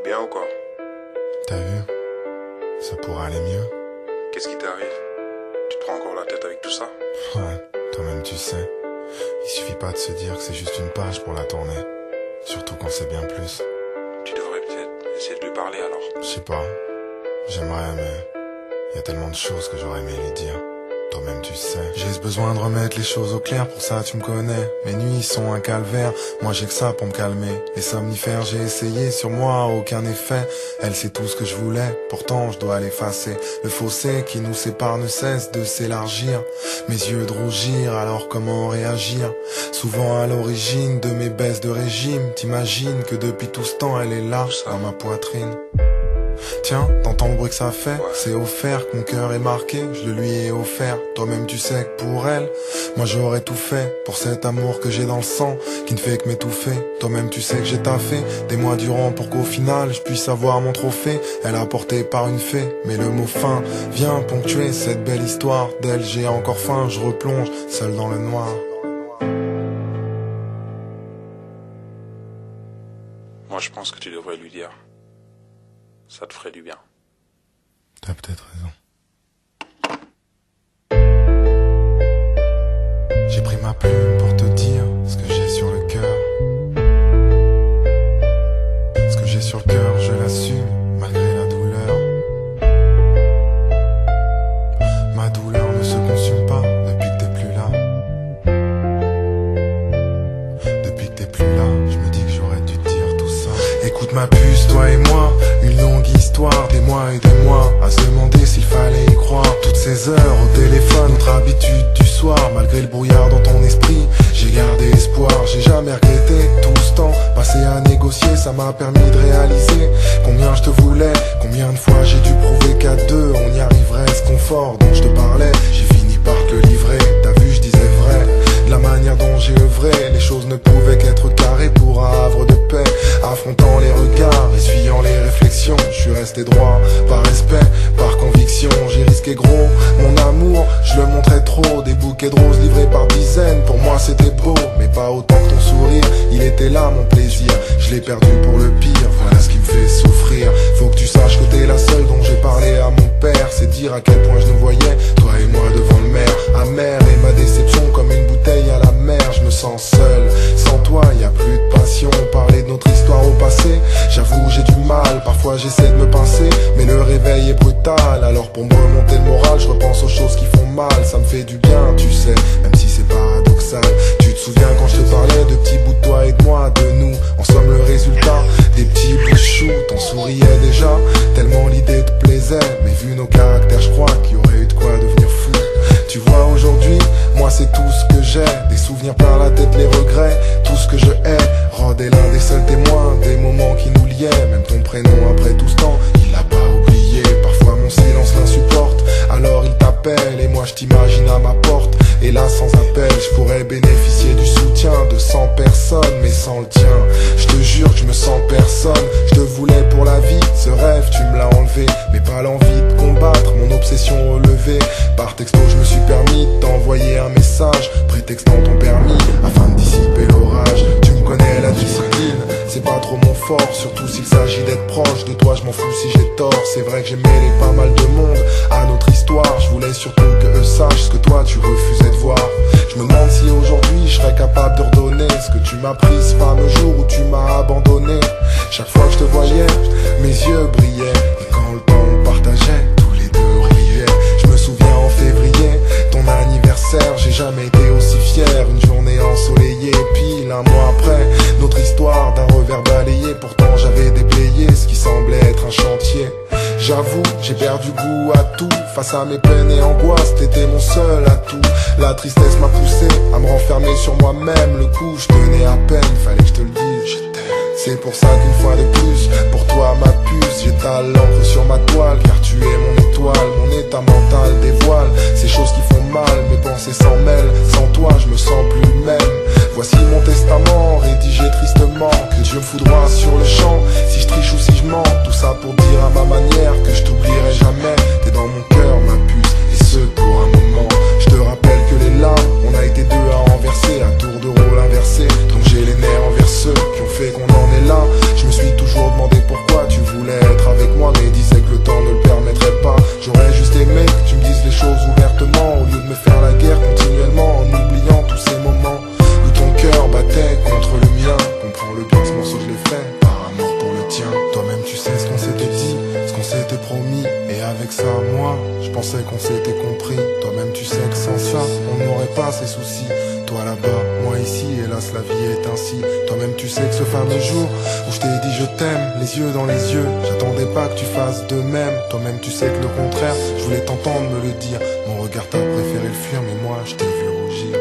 Bien ou quoi? T'as vu? Ça pourrait aller mieux. Qu'est-ce qui t'arrive? Tu te prends encore la tête avec tout ça? Ouais, toi-même tu sais. Il suffit pas de se dire que c'est juste une page pour la tourner. Surtout quand c'est bien plus. Tu devrais peut-être essayer de lui parler alors. Je sais pas. J'aimerais, mais y a tellement de choses que j'aurais aimé lui dire. Toi-même tu sais. J'ai ce besoin de remettre les choses au clair, pour ça tu me connais. Mes nuits sont un calvaire, moi j'ai que ça pour me calmer. Les somnifères j'ai essayé, sur moi aucun effet. Elle sait tout ce que je voulais, pourtant je dois l'effacer. Le fossé qui nous sépare ne cesse de s'élargir. Mes yeux de rougir, alors comment réagir? Souvent à l'origine de mes baisses de régime. T'imagines que depuis tout ce temps elle est là, dans ma poitrine. Tiens, t'entends le bruit que ça fait? Ouais. C'est offert que mon cœur est marqué, je le lui ai offert. Toi-même tu sais que pour elle, moi j'aurais tout fait. Pour cet amour que j'ai dans le sang, qui ne fait que m'étouffer. Toi-même tu sais que j'ai taffé des mois durant pour qu'au final je puisse avoir mon trophée. Elle a porté par une fée, mais le mot fin vient ponctuer cette belle histoire. D'elle j'ai encore faim, je replonge seul dans le noir. Moi je pense que tu devrais lui dire. Ça te ferait du bien. T'as peut-être raison. J'ai pris ma plume pour te dire ce que j'ai sur le cœur. Ce que j'ai sur le cœur, je l'assume, malgré la douleur. Ma douleur ne se consume pas depuis que t'es plus là. Depuis que t'es plus là, je me dis que j'aurais dû te dire tout ça. Écoute ma puce, toi et moi, une longue histoire, des mois et des mois, à se demander s'il fallait y croire. Toutes ces heures au téléphone, notre habitude du soir, malgré le brouillard dans ton esprit, j'ai gardé espoir. J'ai jamais regretté tout ce temps passé à négocier, ça m'a permis de réaliser combien je te voulais, combien de fois j'ai dû prouver qu'à deux on y arriverait. Ce confort dont je te parlais, j'ai fini par te le livrer. T'as vu, je disais vrai, de la manière dont j'ai œuvré, les choses ne pouvaient qu'être carrées pour un havre de paix. Affrontant les regards, essuyant les réflexions, je suis resté droit, par respect, par conviction. J'ai risqué gros, mon amour, je le montrais trop. Des bouquets de roses livrés par dizaines, pour moi c'était beau, mais pas autant que ton sourire. Il était là mon plaisir, je l'ai perdu pour le pire. Voilà ce qui me fait souffrir. Faut que tu saches que t'es la seule dont j'ai parlé à mon père. C'est dire à quel point je nous voyais, toi et moi devant le maire. Amer et ma déception comme une bouteille à la mer. Je me sens seul, sans toi y a plus de passion. Parler de notre histoire au passé, j'avoue j'ai du mal. Parfois j'essaie de me pincer, mais le réveil est brutal. Alors pour me remonter le moral, je repense aux choses qui font mal. Ça me fait du bien, tu sais, même si c'est paradoxal. Tu te souviens quand je te parlais de petits bouts de toi et de moi, de nous. En somme le résultat, des petits bouts de chou. T'en souriais déjà, tellement l'idée te plaisait. Mais vu nos caractères, je crois qu'il y aurait eu de quoi devenir fou. Tu vois aujourd'hui, moi c'est tout ce que j'ai. Des souvenirs par la tête, les regrets, tout ce que je hais. Rod est l'un des seuls témoins des moments qui nous liaient. Même ton prénom après tout ce temps, il l'a pas oublié. Parfois mon silence l'insupporte, alors il t'appelle et moi je t'imagine à ma porte. Et là sans appel, je pourrais bénéficier du soutien de 100 personnes, mais sans le tien, je te jure que je me sens personne. Je te voulais pour la vie, ce rêve tu me l'as enlevé, mais pas l'envie de combattre mon obsession relevée. Par texto je me suis permis de t'envoyer un message, prétextant ton permis afin de dissiper l'orage. Tu me connais, la discipline, c'est pas trop mon fort, surtout s'il s'agit d'être proche de toi, je m'en fous si j'ai tort. C'est vrai que j'ai mêlé pas mal de monde à notre histoire, je voulais surtout que eux sachent ce que toi tu refusais de voir. Je me demande si aujourd'hui je serais capable de redonner ce que tu m'as pris ce fameux jour où tu m'as abandonné. Chaque fois que je te voyais, mes yeux brillaient, et quand le temps on partageait, tous les deux on riait. Je me souviens en février, ton anniversaire, j'ai jamais été aussi fier. Une journée ensoleillée, pile un mois après, notre histoire d'un revers balayé. Pourtant j'avais déblayé ce qui semblait être un chantier. J'avoue, j'ai perdu goût à tout. Face à mes peines et angoisses, t'étais mon seul atout. La tristesse m'a poussé à me renfermer sur moi-même. Le coup, je tenais à peine, fallait que je te le dise, je t'aime. C'est pour ça qu'une fois de plus, pour toi ma puce, j'étale l'encre sur ma toile. Car tu es mon étoile, mon état mental dévoile ces choses qui font mal, mes pensées s'en mêlent. Sans toi, je me sens plus le même. Voici mon testament, rédigé tristement. Que Dieu me foudroie sur le champ, si je triche ou si je mens. Tout ça pour dire à ma manière que je t'oublierai jamais. T'es dans mon cœur, ma puce, et ce pour un moment. Je te rappelle pas ses soucis. Toi là-bas, moi ici, hélas la vie est ainsi. Toi-même tu sais que ce fameux jour où je t'ai dit je t'aime, les yeux dans les yeux, j'attendais pas que tu fasses de même. Toi-même tu sais que le contraire, je voulais t'entendre me le dire. Mon regard t'a préféré le fuir, mais moi je t'ai vu rougir.